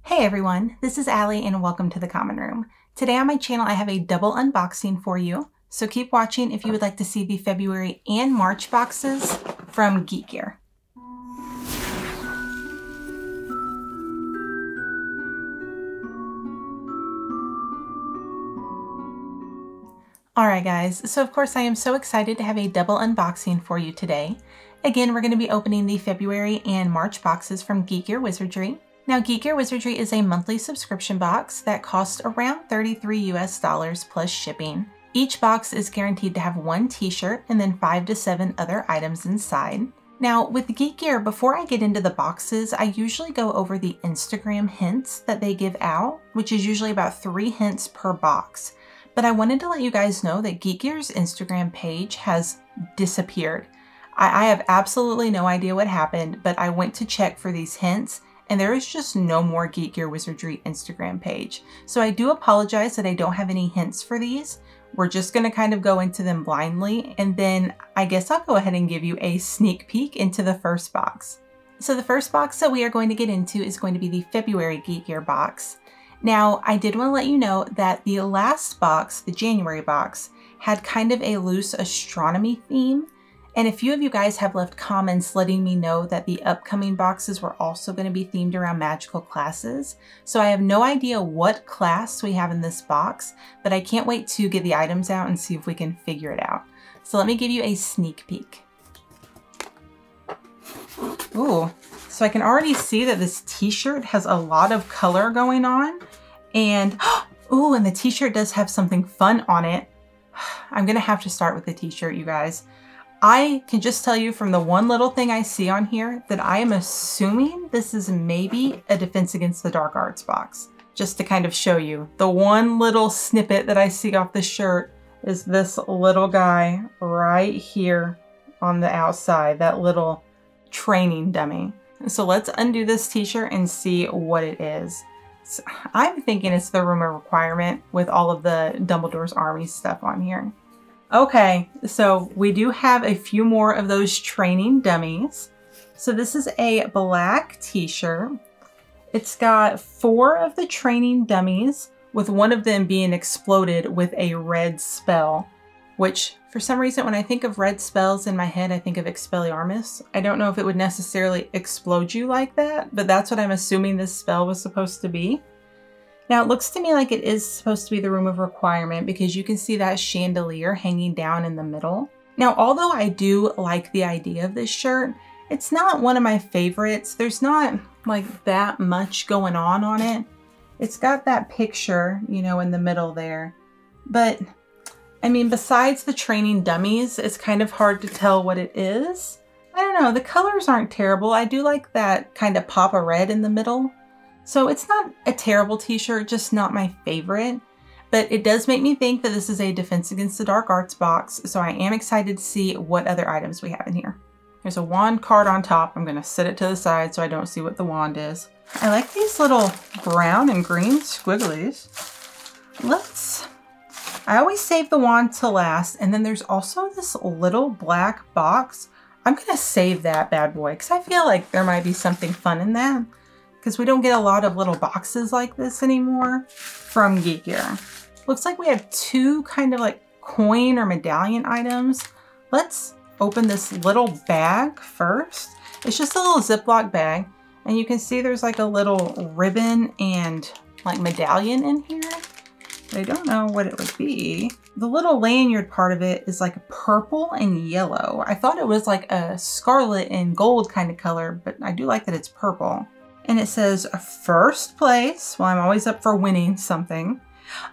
Hey everyone, this is Allie and welcome to the Common Room. Today on my channel I have a double unboxing for you, so keep watching if you would like to see the February and March boxes from Geek. Alright guys, so of course I am so excited to have a double unboxing for you today. Again, we're going to be opening the February and March boxes from Geek Wizardry. Now, Geek Wizardry is a monthly subscription box that costs around $33 US plus shipping. Each box is guaranteed to have one t-shirt and then 5 to 7 other items inside. Now, with Geek Gear, before I get into the boxes, I usually go over the Instagram hints that they give out, which is usually about 3 hints per box. But I wanted to let you guys know that Geek Gear's Instagram page has disappeared. I have absolutely no idea what happened, but I went to check for these hints and there is just no more Geek Wizardry Instagram page. So I do apologize that I don't have any hints for these. We're just gonna kind of go into them blindly, and then I guess I'll go ahead and give you a sneak peek into the first box. So the first box that we are going to get into is going to be the February Geek Gear box. Now, I did want to let you know that the last box, the January box, had kind of a loose astronomy theme. And a few of you guys have left comments letting me know that the upcoming boxes were also going to be themed around magical classes. So I have no idea what class we have in this box, but I can't wait to get the items out and see if we can figure it out. So let me give you a sneak peek. Ooh, so I can already see that this t-shirt has a lot of color going on. And, ooh, and the t-shirt does have something fun on it. I'm going to have to start with the t-shirt, you guys. I can just tell you from the one little thing I see on here that I am assuming this is maybe a Defense Against the Dark Arts box. Just to kind of show you. The one little snippet that I see off the shirt is this little guy right here on the outside, that little training dummy. So let's undo this t-shirt and see what it is. So I'm thinking it's the Room of Requirement with all of the Dumbledore's Army stuff on here. Okay, so we do have a few more of those training dummies. So this is a black t-shirt. It's got 4 of the training dummies, with one of them being exploded with a red spell, which for some reason when I think of red spells in my head, I think of Expelliarmus. I don't know if it would necessarily explode you like that, but that's what I'm assuming this spell was supposed to be. Now it looks to me like it is supposed to be the Room of Requirement because you can see that chandelier hanging down in the middle. Now, although I do like the idea of this shirt, it's not one of my favorites. There's not like that much going on it. It's got that picture, you know, in the middle there. But I mean, besides the training dummies, it's kind of hard to tell what it is. I don't know, the colors aren't terrible. I do like that kind of pop of red in the middle. So it's not a terrible t-shirt, just not my favorite, but it does make me think that this is a Defense Against the Dark Arts box, so I am excited to see what other items we have in here. There's a wand card on top. I'm going to set it to the side so I don't see what the wand is. I like these little brown and green squigglies. I always save the wand to last, and then there's also this little black box. I'm going to save that bad boy because I feel like there might be something fun in that, because we don't get a lot of little boxes like this anymore from Geek Gear. Looks like we have 2 kind of like coin or medallion items. Let's open this little bag first. It's just a little Ziploc bag, and you can see there's like a little ribbon and like medallion in here, but I don't know what it would be. The little lanyard part of it is like purple and yellow. I thought it was like a scarlet and gold kind of color, but I do like that it's purple. And it says first place. Well, I'm always up for winning something.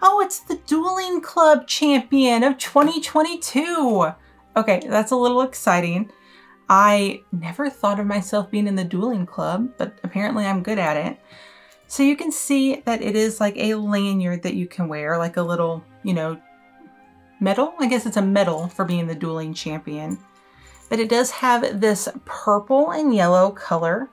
Oh, it's the Dueling Club champion of 2022. Okay, that's a little exciting. I never thought of myself being in the Dueling Club, but apparently I'm good at it. So you can see that it is like a lanyard that you can wear, like a little, you know, medal. I guess it's a medal for being the dueling champion. But it does have this purple and yellow color.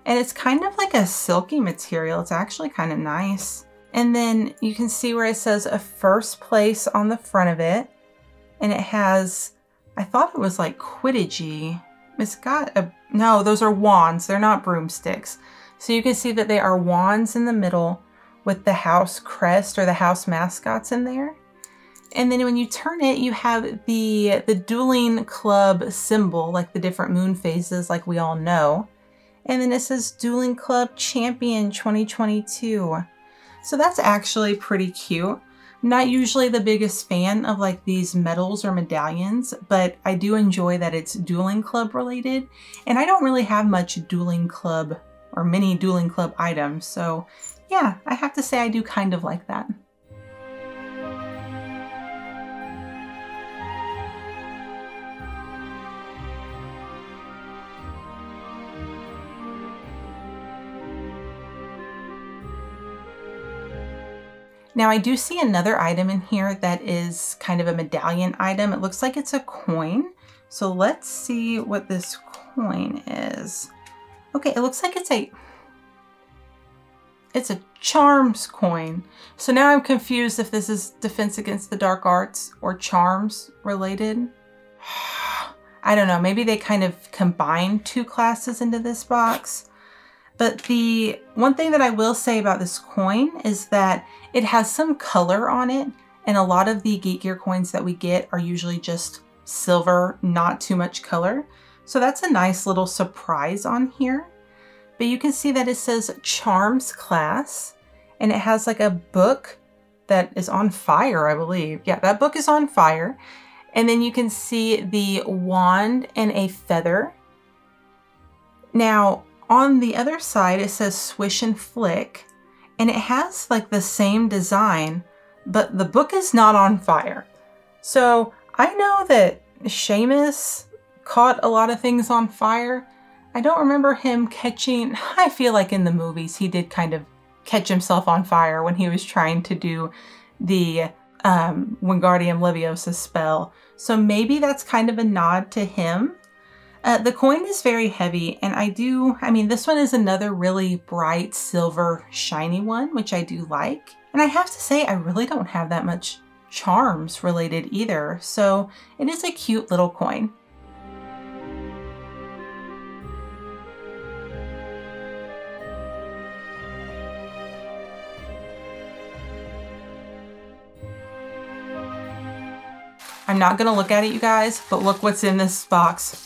And it's kind of like a silky material. It's actually kind of nice. And then you can see where it says a first place on the front of it. And it has, I thought it was like Quidditch-y. It's got a, no, those are wands. They're not broomsticks. So you can see that they are wands in the middle with the house crest or the house mascots in there. And then when you turn it, you have the dueling club symbol, like the different moon phases like we all know. And then it says Dueling Club Champion 2022. So that's actually pretty cute. I'm not usually the biggest fan of like these medals or medallions, but I do enjoy that it's Dueling Club related. And I don't really have much Dueling Club or many Dueling Club items. So yeah, I have to say I do kind of like that. Now I do see another item in here that is kind of a medallion item. It looks like it's a coin. So let's see what this coin is. Okay, it looks like it's a charms coin. So now I'm confused if this is Defense Against the Dark Arts or charms related. I don't know, maybe they kind of combined two classes into this box. But the one thing that I will say about this coin is that it has some color on it, and a lot of the Geek Gear coins that we get are usually just silver, not too much color. So that's a nice little surprise on here. But you can see that it says Charms class, and it has like a book that is on fire, I believe. Yeah, that book is on fire. And then you can see the wand and a feather. Now, on the other side, it says Swish and Flick, and it has like the same design, but the book is not on fire. So I know that Seamus caught a lot of things on fire. I don't remember him catching, I feel like in the movies, he did kind of catch himself on fire when he was trying to do the Wingardium Leviosa spell. So maybe that's kind of a nod to him. The coin is very heavy, and I mean, this one is another really bright silver shiny one, which I do like. And I have to say, I really don't have that much charms related either, so it is a cute little coin. I'm not gonna look at it, you guys, but look what's in this box.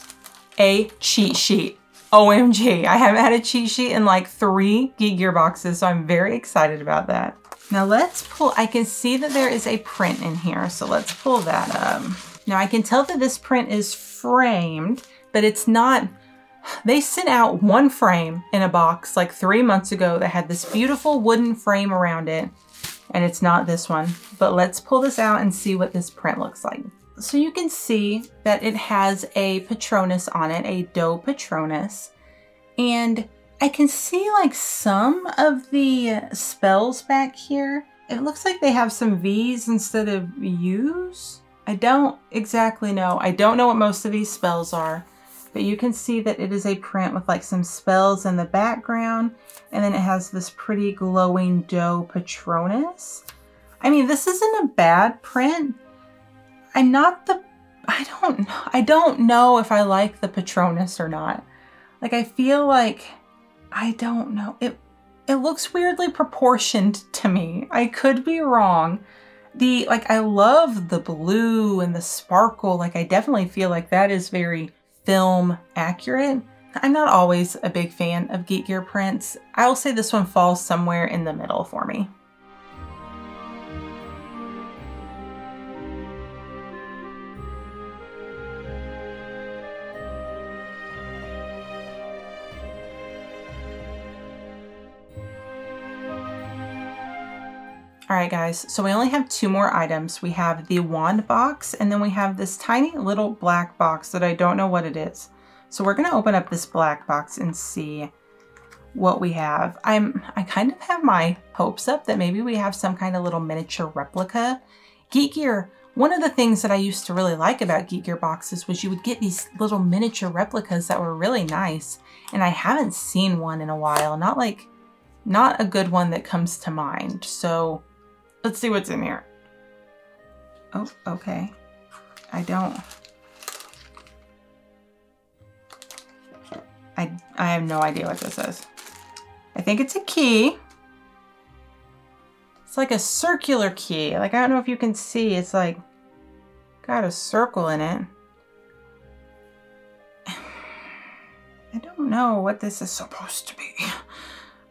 A cheat sheet. OMG, I haven't had a cheat sheet in like 3 Geek Gear boxes, so I'm very excited about that. Now let's pull, I can see that there is a print in here, so let's pull that up. Now I can tell that this print is framed, but it's not, they sent out one frame in a box like 3 months ago that had this beautiful wooden frame around it, and it's not this one. But let's pull this out and see what this print looks like. So you can see that it has a Patronus on it, a doe Patronus. And I can see like some of the spells back here. It looks like they have some V's instead of U's. I don't exactly know. I don't know what most of these spells are, but you can see that it is a print with like some spells in the background. And then it has this pretty glowing doe Patronus. I mean, this isn't a bad print. I don't know if I like the Patronus or not. Like, I feel like, I don't know. It looks weirdly proportioned to me. I could be wrong. I love the blue and the sparkle. Like, I definitely feel like that is very film accurate. I'm not always a big fan of Geek Gear prints. I'll say this one falls somewhere in the middle for me. All right, guys, so we only have 2 more items. We have the wand box, and then we have this tiny little black box that I don't know what it is. So we're gonna open up this black box and see what we have. I kind of have my hopes up that maybe we have some kind of little miniature replica. Geek Gear, one of the things that I used to really like about Geek Gear boxes was you would get these little miniature replicas that were really nice. And I haven't seen one in a while, not a good one that comes to mind. So let's see what's in here. Oh, okay. I have no idea what this is. I think it's a key. It's like a circular key. Like, I don't know if you can see, it's like got a circle in it. I don't know what this is supposed to be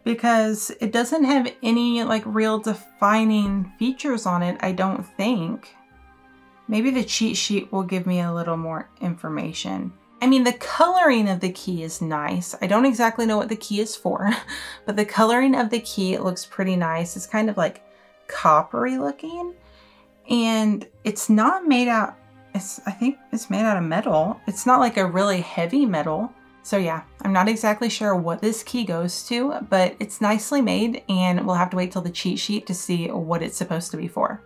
because it doesn't have any like real defining features on it, I don't think. Maybe the cheat sheet will give me a little more information. I mean, the coloring of the key is nice. I don't exactly know what the key is for, but the coloring of the key, it looks pretty nice. It's kind of like coppery looking, and it's not made out, I think it's made out of metal. It's not like a really heavy metal. So yeah, I'm not exactly sure what this key goes to, but it's nicely made, and we'll have to wait till the cheat sheet to see what it's supposed to be for.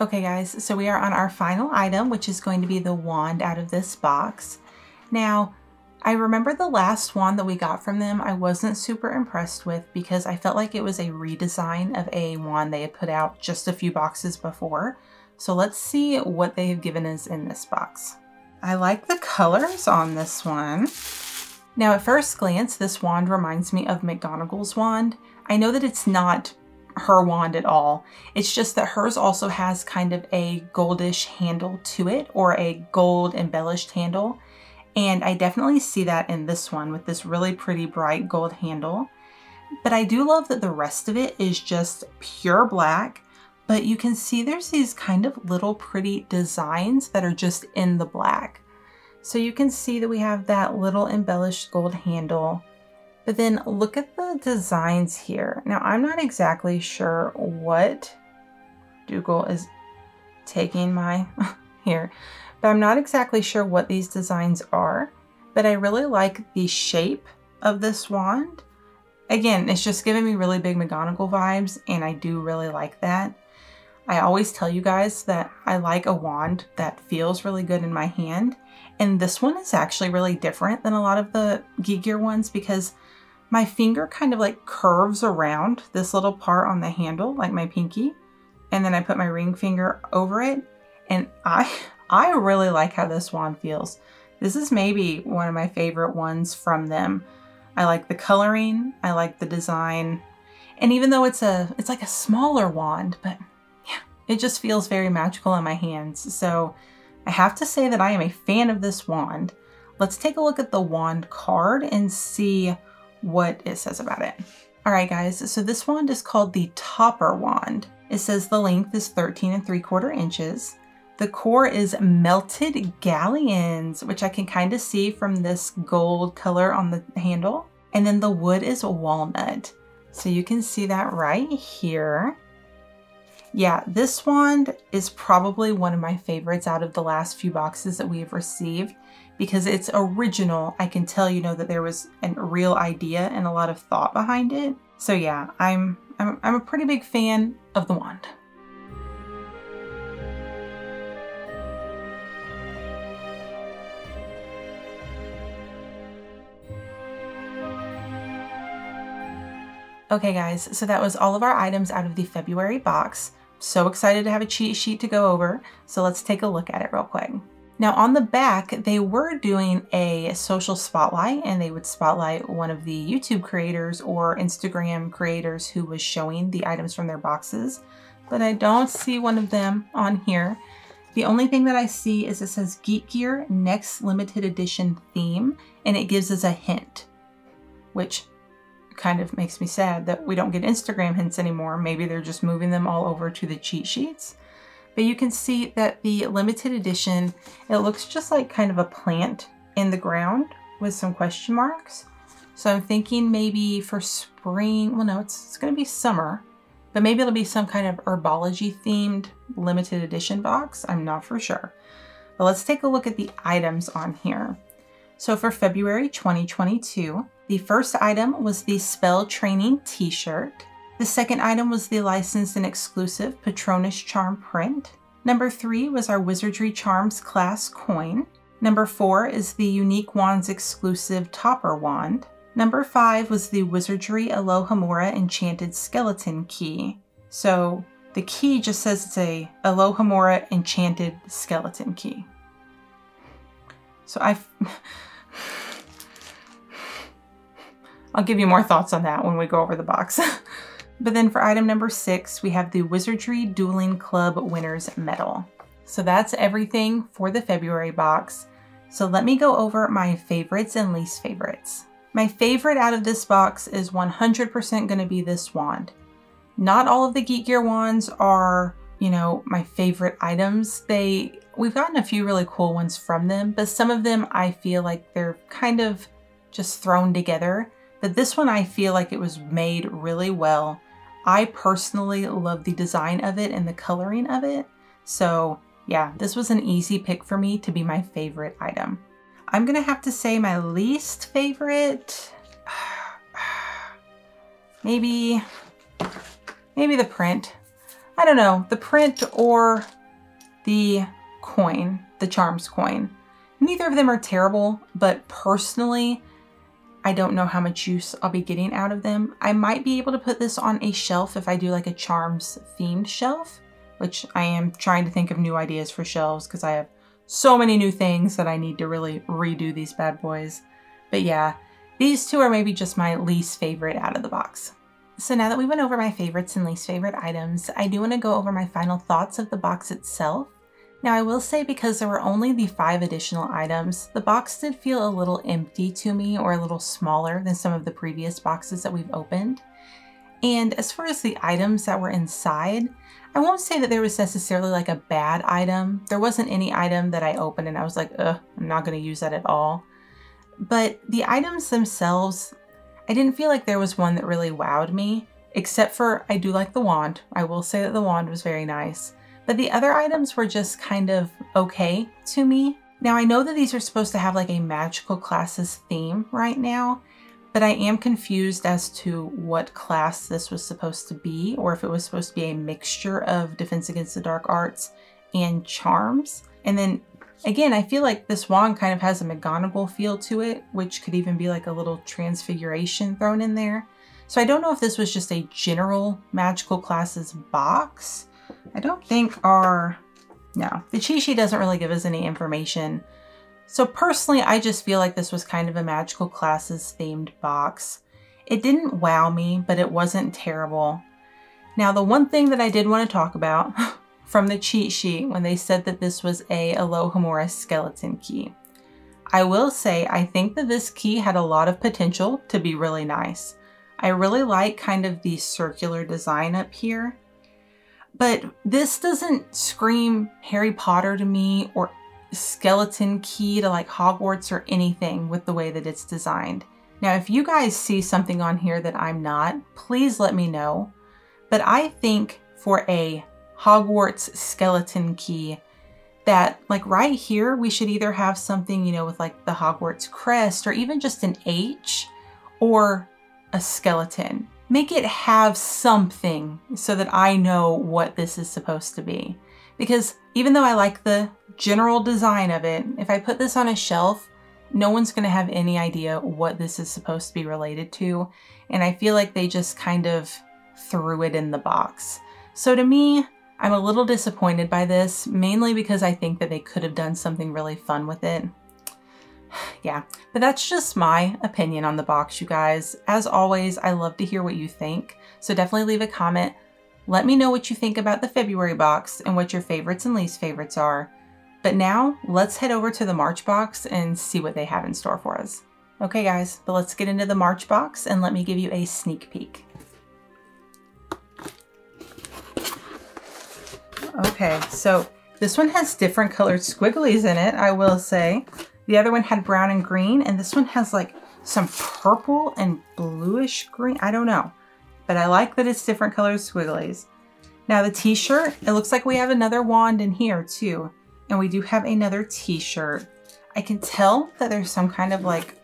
Okay guys, so we are on our final item, which is going to be the wand out of this box. Now, I remember the last wand that we got from them, I wasn't super impressed with because I felt like it was a redesign of a wand they had put out just a few boxes before. So let's see what they have given us in this box. I like the colors on this one. Now at first glance, this wand reminds me of McGonagall's wand. I know that it's not her wand at all. It's just that hers also has kind of a goldish handle to it, or a gold embellished handle. And I definitely see that in this one with this really pretty bright gold handle. But I do love that the rest of it is just pure black, but you can see there's these kind of little pretty designs that are just in the black. So you can see that we have that little embellished gold handle. But then look at the designs here. Now, I'm not exactly sure what Dougal is taking my here, but I'm not exactly sure what these designs are, but I really like the shape of this wand. Again, it's just giving me really big McGonagall vibes, and I do really like that. I always tell you guys that I like a wand that feels really good in my hand, and this one is actually really different than a lot of the Geek Gear ones because my finger kind of like curves around this little part on the handle, like my pinky, and then I put my ring finger over it, and I really like how this wand feels. This is maybe one of my favorite ones from them. I like the coloring, I like the design, and even though it's like a smaller wand, but yeah, it just feels very magical in my hands. So I have to say that I am a fan of this wand. Let's take a look at the wand card and see what it says about it. All right guys, so this wand is called the Topper wand. It says the length is 13 3/4 inches. The core is melted galleons, which I can kind of see from this gold color on the handle. And then the wood is walnut. So you can see that right here. Yeah, this wand is probably one of my favorites out of the last few boxes that we have received because it's original. I can tell, you know, that there was a real idea and a lot of thought behind it. So yeah, I'm a pretty big fan of the wand. Okay guys, so that was all of our items out of the February box. So excited to have a cheat sheet to go over, so let's take a look at it real quick. Now on the back, they were doing a social spotlight, and they would spotlight one of the YouTube creators or Instagram creators who was showing the items from their boxes, but I don't see one of them on here. The only thing that I see is it says Geek Gear Next Limited Edition Theme, and it gives us a hint, which kind of makes me sad that we don't get Instagram hints anymore. Maybe they're just moving them all over to the cheat sheets. But you can see that the limited edition, it looks just like kind of a plant in the ground with some question marks. So I'm thinking maybe for spring, well no, it's going to be summer, but maybe it'll be some kind of herbology themed limited edition box. I'm not for sure. But let's take a look at the items on here. So for February 2022, the first item was the Spell Training t-shirt. The second item was the licensed and exclusive Patronus Charm print. Number 3 was our Wizardry Charms class coin. Number 4 is the Unique Wands exclusive Topper wand. Number 5 was the Wizardry Alohomora Enchanted Skeleton key. So The key just says it's a Alohomora Enchanted Skeleton Key. So I'll give you more thoughts on that when we go over the box. But then for item number 6, we have the Wizardry Dueling Club Winners Medal. So that's everything for the February box. So let me go over my favorites and least favorites. My favorite out of this box is 100% going to be this wand. Not all of the Geek Gear wands are, you know, my favorite items. We've gotten a few really cool ones from them, but some of them I feel like they're kind of just thrown together. But this one I feel like it was made really well. I personally love the design of it and the coloring of it. So yeah, this was an easy pick for me to be my favorite item. I'm gonna have to say my least favorite, maybe the print. I don't know, the print or the coin, the charms coin. Neither of them are terrible, but personally, I don't know how much use I'll be getting out of them. I might be able to put this on a shelf if I do like a charms themed shelf, which I am trying to think of new ideas for shelves because I have so many new things that I need to really redo these bad boys. But yeah, these two are maybe just my least favorite out of the box. So now that we went over my favorites and least favorite items, I do want to go over my final thoughts of the box itself. Now I will say because there were only the 5 additional items, the box did feel a little empty to me or a little smaller than some of the previous boxes that we've opened. And as far as the items that were inside, I won't say that there was necessarily like a bad item. There wasn't any item that I opened and I was like, ugh, I'm not going to use that at all. But the items themselves, I didn't feel like there was one that really wowed me, except for I do like the wand. I will say that the wand was very nice. But the other items were just kind of okay to me. Now I know that these are supposed to have like a magical classes theme right now, but I am confused as to what class this was supposed to be, or if it was supposed to be a mixture of Defense Against the Dark Arts and charms. And then again, I feel like this wand kind of has a McGonagall feel to it, which could even be like a little transfiguration thrown in there. So I don't know if this was just a general magical classes box. I don't think no, the cheat sheet doesn't really give us any information. So personally, I just feel like this was kind of a magical classes themed box. It didn't wow me, but it wasn't terrible. Now, the one thing that I did want to talk about from the cheat sheet when they said that this was a Alohomora skeleton key. I will say, I think that this key had a lot of potential to be really nice. I really like kind of the circular design up here. But this doesn't scream Harry Potter to me or skeleton key to like Hogwarts or anything with the way that it's designed. Now, if you guys see something on here that I'm not, please let me know. But I think for a Hogwarts skeleton key that like right here, we should either have something, you know, with like the Hogwarts crest or even just an H or a skeleton. Make it have something so that I know what this is supposed to be. Because even though I like the general design of it, if I put this on a shelf, no one's going to have any idea what this is supposed to be related to. And I feel like they just kind of threw it in the box. So to me, I'm a little disappointed by this, mainly because I think that they could have done something really fun with it. Yeah, but that's just my opinion on the box, you guys. As always, I love to hear what you think. So definitely leave a comment. Let me know what you think about the February box and what your favorites and least favorites are. But now let's head over to the March box and see what they have in store for us. Okay guys, but let's get into the March box and let me give you a sneak peek. Okay, so this one has different colored squigglies in it, I will say. The other one had brown and green, and this one has like some purple and bluish green. I don't know, but I like that it's different colored squigglies. Now the t-shirt, it looks like we have another wand in here too. And we do have another t-shirt. I can tell that there's some kind of like,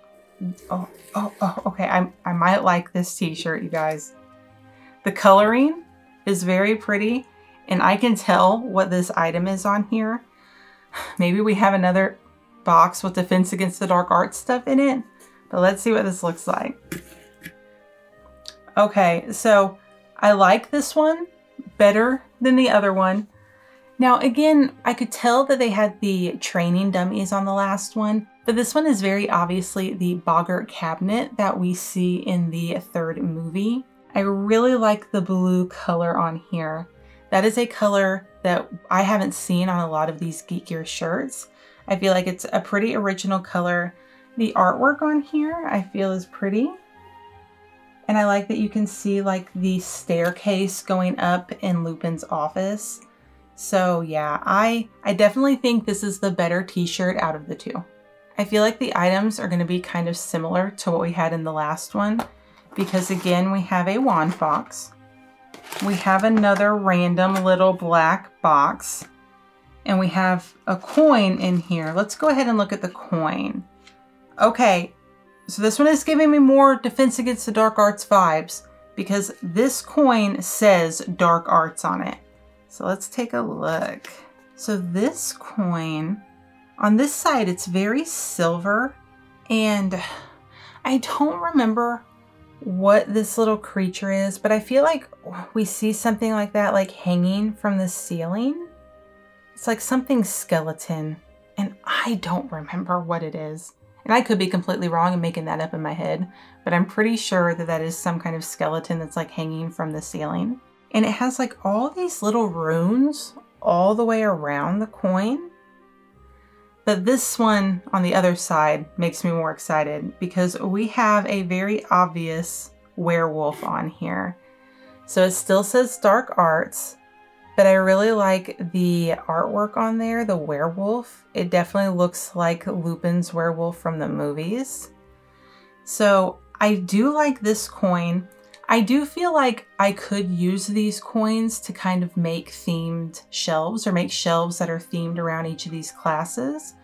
okay, I might like this t-shirt, you guys. The coloring is very pretty, and I can tell what this item is on here. Maybe we have another box with Defense Against the Dark Arts stuff in it, but let's see what this looks like. Okay, so I like this one, better than the other one. Now again, I could tell that they had the training dummies on the last one, but this one is very obviously the Boggart cabinet that we see in the third movie. I really like the blue color on here. That is a color that I haven't seen on a lot of these Geek Gear shirts. I feel like it's a pretty original color. The artwork on here I feel is pretty. And I like that you can see like the staircase going up in Lupin's office. So yeah, I definitely think this is the better t-shirt out of the two. I feel like the items are going to be kind of similar to what we had in the last one, because again, we have a wand box. We have another random little black box, and we have a coin in here. Let's go ahead and look at the coin. Okay, so this one is giving me more Defense Against the Dark Arts vibes, because this coin says Dark Arts on it. So let's take a look. So this coin, on this side, it's very silver, and I don't remember what this little creature is, but I feel like we see something like that like hanging from the ceiling. It's like something skeleton, and I don't remember what it is. And I could be completely wrong and making that up in my head, but I'm pretty sure that that is some kind of skeleton that's like hanging from the ceiling. And it has like all these little runes all the way around the coin. But this one on the other side makes me more excited because we have a very obvious werewolf on here. So it still says Dark Arts, but I really like the artwork on there, the werewolf. It definitely looks like Lupin's werewolf from the movies. So I do like this coin. I do feel like I could use these coins to kind of make themed shelves or make shelves that are themed around each of these classes.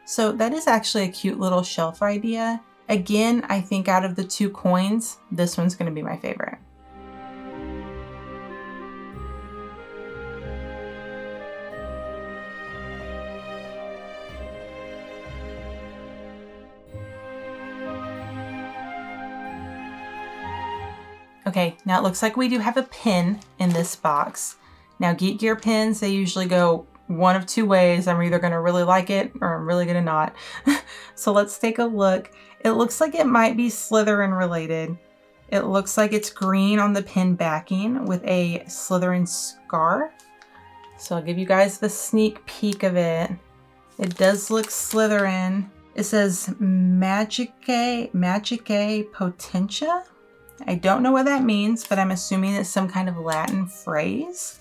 So that is actually a cute little shelf idea. Again, I think out of the two coins, this one's going to be my favorite. Okay, now it looks like we do have a pin in this box. Now Geek Gear pins, they usually go one of two ways. I'm either gonna really like it or I'm really gonna not. So let's take a look. It looks like it might be Slytherin related. It looks like it's green on the pin backing with a Slytherin scarf. So I'll give you guys the sneak peek of it. It does look Slytherin. It says Magicae Potentia. I don't know what that means, but I'm assuming it's some kind of Latin phrase.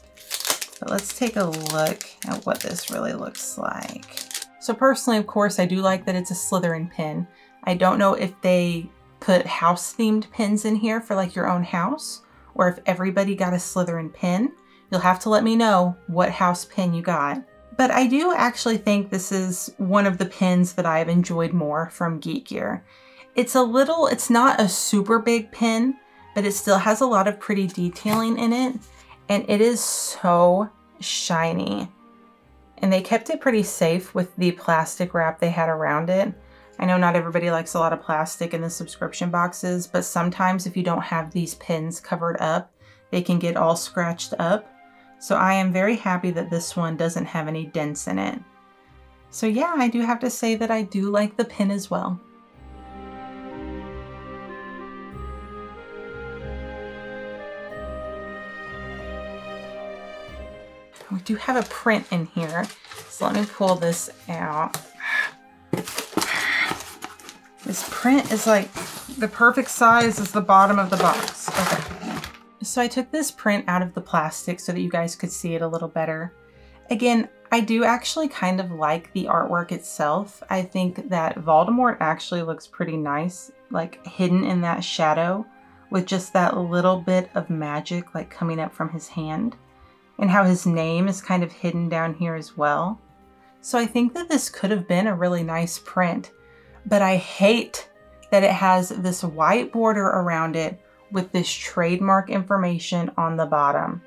But let's take a look at what this really looks like. So personally, of course, I do like that it's a Slytherin pin. I don't know if they put house-themed pins in here for like your own house, or if everybody got a Slytherin pin. You'll have to let me know what house pin you got. But I do actually think this is one of the pins that I've enjoyed more from Geek Gear. It's not a super big pin, but it still has a lot of pretty detailing in it. And it is so shiny. And they kept it pretty safe with the plastic wrap they had around it. I know not everybody likes a lot of plastic in the subscription boxes, but sometimes if you don't have these pins covered up, they can get all scratched up. So I am very happy that this one doesn't have any dents in it. So yeah, I do have to say that I do like the pin as well. We do have a print in here, so let me pull this out. This print is like the perfect size as the bottom of the box. Okay. So I took this print out of the plastic so that you guys could see it a little better. Again, I do actually kind of like the artwork itself. I think that Voldemort actually looks pretty nice, like hidden in that shadow with just that little bit of magic like coming up from his hand. And how his name is kind of hidden down here as well. So I think that this could have been a really nice print, but I hate that it has this white border around it with this trademark information on the bottom.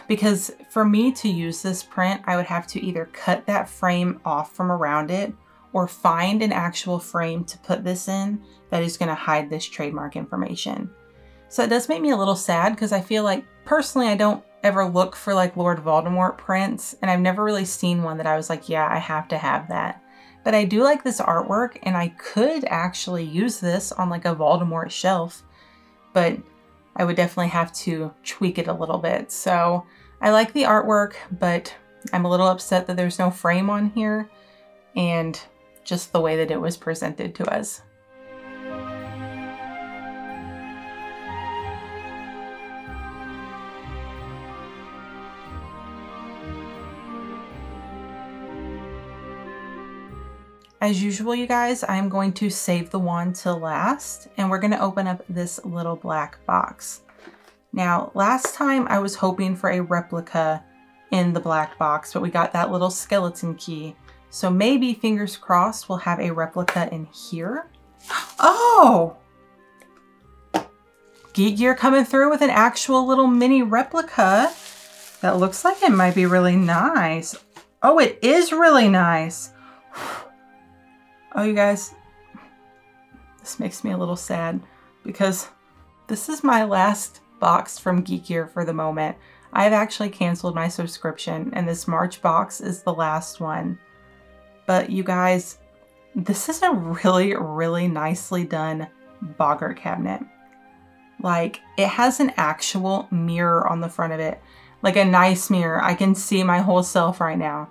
Because for me to use this print, I would have to either cut that frame off from around it or find an actual frame to put this in that is going to hide this trademark information. So it does make me a little sad because I feel like personally, I don't ever look for like Lord Voldemort prints, and I've never really seen one that I was like, yeah, I have to have that. But I do like this artwork, and I could actually use this on like a Voldemort shelf, but I would definitely have to tweak it a little bit. So I like the artwork, but I'm a little upset that there's no frame on here, and just the way that it was presented to us. As usual, you guys, I'm going to save the wand till last, and we're going to open up this little black box. Now, last time I was hoping for a replica in the black box, but we got that little skeleton key. So maybe, fingers crossed, we'll have a replica in here. Oh! Geek Gear coming through with an actual little mini replica. That looks like it might be really nice. Oh, it is really nice. Oh, you guys, this makes me a little sad because this is my last box from Geek Gear for the moment. I've actually canceled my subscription, and this March box is the last one. But you guys, this is a really, really nicely done boggart cabinet. Like, it has an actual mirror on the front of it, like a nice mirror. I can see my whole self right now.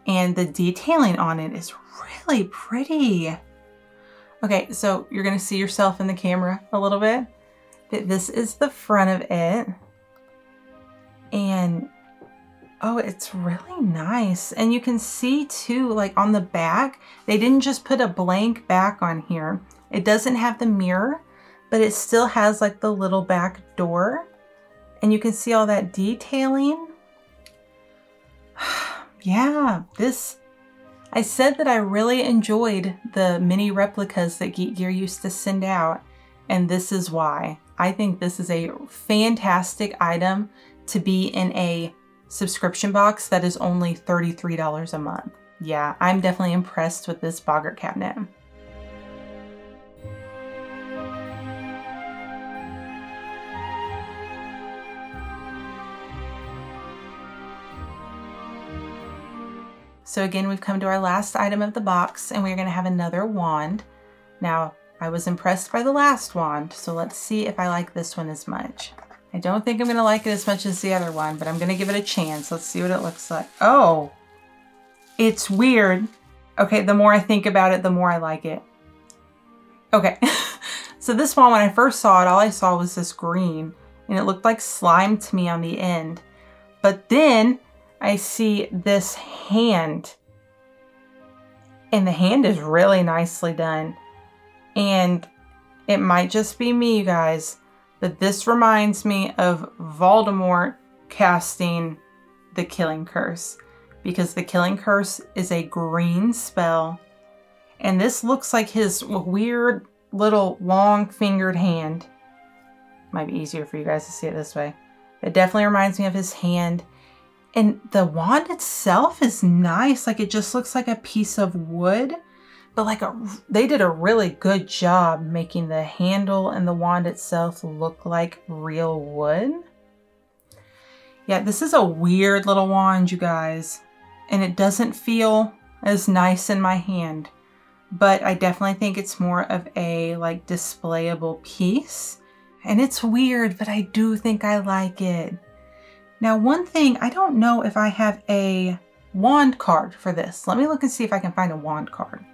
And the detailing on it is really pretty. Okay, so you're gonna see yourself in the camera a little bit. This is the front of it. And oh, it's really nice. And you can see too, like on the back, they didn't just put a blank back on here. It doesn't have the mirror, but it still has like the little back door. And you can see all that detailing. Yeah, I said that I really enjoyed the mini replicas that Geek Gear used to send out, and this is why. I think this is a fantastic item to be in a subscription box that is only $33 a month. Yeah, I'm definitely impressed with this boggart cabinet. So again, we've come to our last item of the box, and we're going to have another wand. Now, I was impressed by the last wand, so let's see if I like this one as much. I don't think I'm going to like it as much as the other one, but I'm going to give it a chance. Let's see what it looks like. Oh, it's weird. Okay, the more I think about it, the more I like it. Okay, so this one, when I first saw it, all I saw was this green, and it looked like slime to me on the end. But then I see this hand, and the hand is really nicely done. And it might just be me, you guys, but this reminds me of Voldemort casting the Killing Curse, because the Killing Curse is a green spell, and this looks like his weird little long fingered hand. Might be easier for you guys to see it this way. It definitely reminds me of his hand. And the wand itself is nice. Like, it just looks like a piece of wood, but like they did a really good job making the handle and the wand itself look like real wood. Yeah, this is a weird little wand, you guys, and it doesn't feel as nice in my hand, but I definitely think it's more of a like displayable piece. And it's weird, but I do think I like it. Now, one thing, I don't know if I have a wand card for this. Let me look and see if I can find a wand card.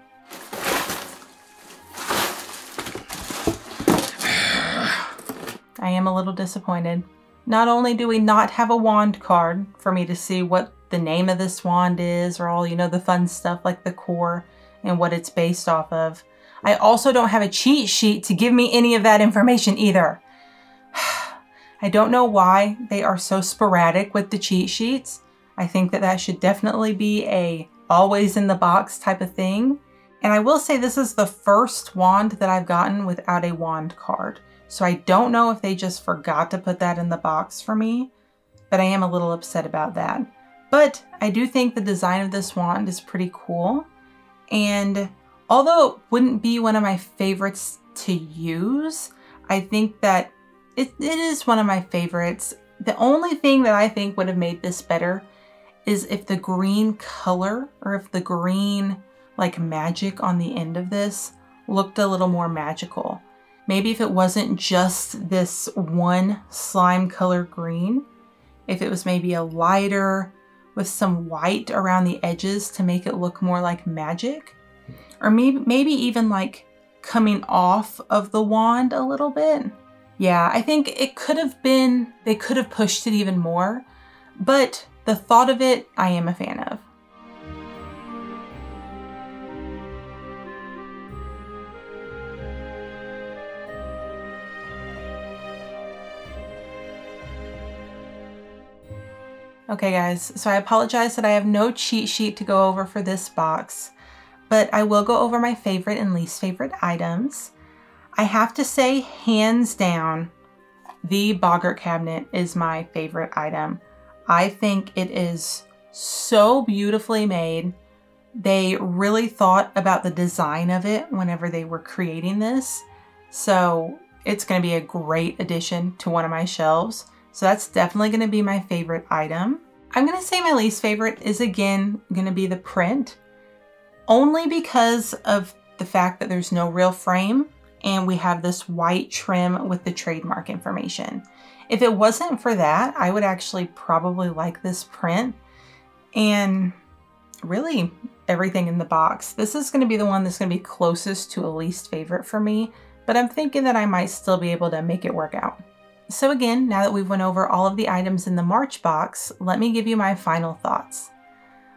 I am a little disappointed. Not only do we not have a wand card for me to see what the name of this wand is, or all, you know, the fun stuff like the core and what it's based off of, I also don't have a cheat sheet to give me any of that information either. I don't know why they are so sporadic with the cheat sheets. I think that that should definitely be a always in the box type of thing. And I will say this is the first wand that I've gotten without a wand card. So I don't know if they just forgot to put that in the box for me, but I am a little upset about that. But I do think the design of this wand is pretty cool. And although it wouldn't be one of my favorites to use, I think that it is one of my favorites The only thing that I think would have made this better is if the green color, or if the green like magic on the end of this looked a little more magical. Maybe if it wasn't just this one slime color green, if it was maybe a lighter with some white around the edges to make it look more like magic, or maybe even like coming off of the wand a little bit. Yeah, I think it could have been, they could have pushed it even more, but the thought of it, I am a fan of. Okay guys, so I apologize that I have no cheat sheet to go over for this box, but I will go over my favorite and least favorite items. I have to say, hands down, the Boggart cabinet is my favorite item. I think it is so beautifully made. They really thought about the design of it whenever they were creating this. So it's going to be a great addition to one of my shelves. So that's definitely going to be my favorite item. I'm going to say my least favorite is again going to be the print, only because of the fact that there's no real frame and we have this white trim with the trademark information. If it wasn't for that, I would actually probably like this print and really everything in the box. This is going to be the one that's going to be closest to a least favorite for me, but I'm thinking that I might still be able to make it work out. So again, now that we've went over all of the items in the March box, let me give you my final thoughts.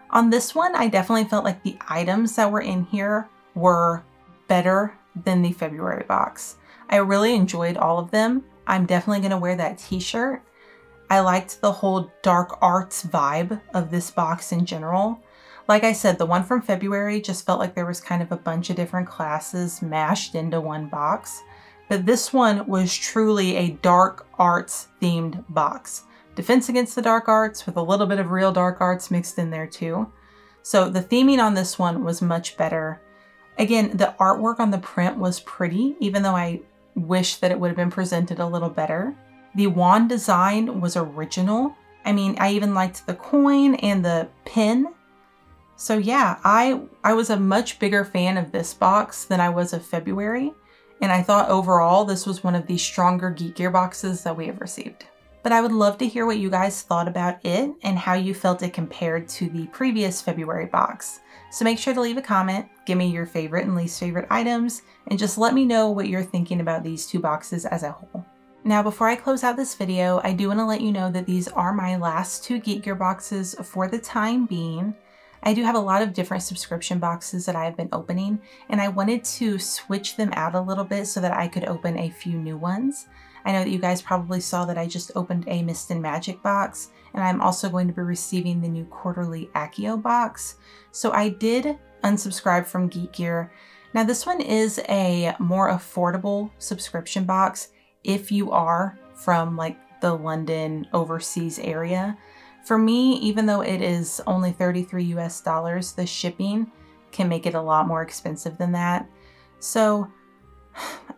On this one, I definitely felt like the items that were in here were better than the February box. I really enjoyed all of them. I'm definitely going to wear that t-shirt. I liked the whole dark arts vibe of this box in general. Like I said, the one from February just felt like there was kind of a bunch of different classes mashed into one box. But this one was truly a dark arts themed box. Defense Against the Dark Arts with a little bit of real dark arts mixed in there too. So the theming on this one was much better. Again, the artwork on the print was pretty, even though I wish that it would have been presented a little better. The wand design was original. I mean, I even liked the coin and the pin. So yeah, I was a much bigger fan of this box than I was of February. And I thought overall this was one of the stronger Geek Gear boxes that we have received. But I would love to hear what you guys thought about it and how you felt it compared to the previous February box. So make sure to leave a comment, give me your favorite and least favorite items, and just let me know what you're thinking about these two boxes as a whole. Now, before I close out this video, I do want to let you know that these are my last two Geek Gear boxes for the time being. I do have a lot of different subscription boxes that I have been opening, and I wanted to switch them out a little bit so that I could open a few new ones. I know that you guys probably saw that I just opened a Mist and Magic box, and I'm also going to be receiving the new quarterly Accio box. So I did unsubscribe from Geek Gear. Now this one is a more affordable subscription box if you are from like the London overseas area. For me, even though it is only $33 US, the shipping can make it a lot more expensive than that. So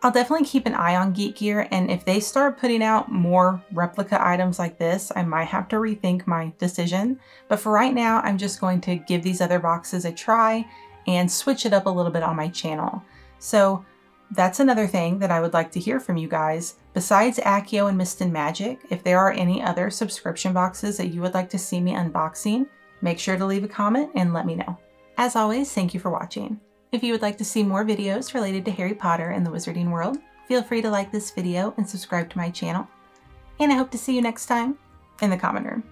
I'll definitely keep an eye on Geek Gear, and if they start putting out more replica items like this, I might have to rethink my decision. But for right now, I'm just going to give these other boxes a try and switch it up a little bit on my channel. So that's another thing that I would like to hear from you guys. Besides Accio and Mist and Magic, if there are any other subscription boxes that you would like to see me unboxing, make sure to leave a comment and let me know. As always, thank you for watching. If you would like to see more videos related to Harry Potter and the Wizarding World, feel free to like this video and subscribe to my channel. And I hope to see you next time in the comment room.